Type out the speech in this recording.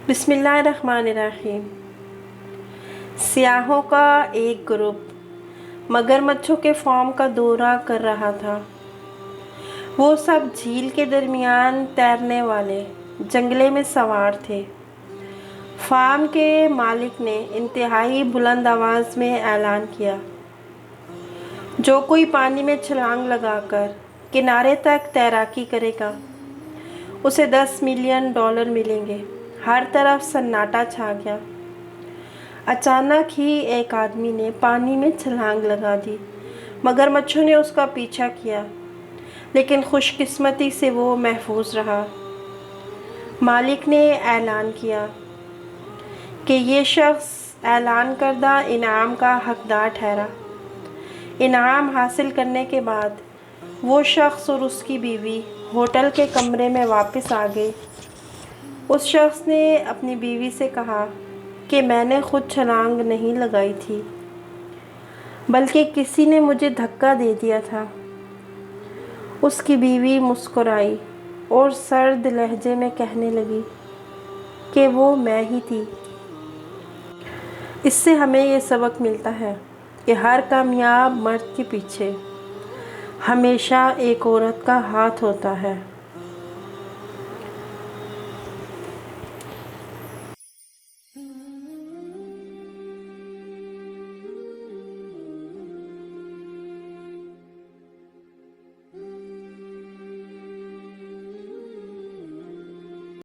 بسم اللہ الرحمن الرحیم۔ سیاحوں کا ایک گروپ مگرمچھوں کے فارم کا دورہ کر رہا تھا۔ وہ سب جھیل کے درمیان تیرنے والے جنگلے میں سوار تھے۔ فارم کے مالک نے انتہائی بلند آواز میں اعلان کیا، جو کوئی پانی میں چھلانگ لگا کر کنارے تک تیراکی کرے گا اسے $10 ملین ملیں گے۔ ہر طرف سناٹا چھا گیا۔ اچانک ہی ایک آدمی نے پانی میں چھلانگ لگا دی۔ مگرمچھوں نے اس کا پیچھا کیا، لیکن خوش قسمتی سے وہ محفوظ رہا۔ مالک نے اعلان کیا کہ یہ شخص اعلان کردہ انعام کا حقدار ٹھہرا۔ انعام حاصل کرنے کے بعد وہ شخص اور اس کی بیوی ہوٹل کے کمرے میں واپس آ گئے۔ اس شخص نے اپنی بیوی سے کہا کہ میں نے خود چھلانگ نہیں لگائی تھی، بلکہ کسی نے مجھے دھکا دے دیا تھا۔ اس کی بیوی مسکرائی اور سرد لہجے میں کہنے لگی کہ وہ میں ہی تھی۔ اس سے ہمیں یہ سبق ملتا ہے کہ ہر کامیاب مرد کے پیچھے ہمیشہ ایک عورت کا ہاتھ ہوتا ہے۔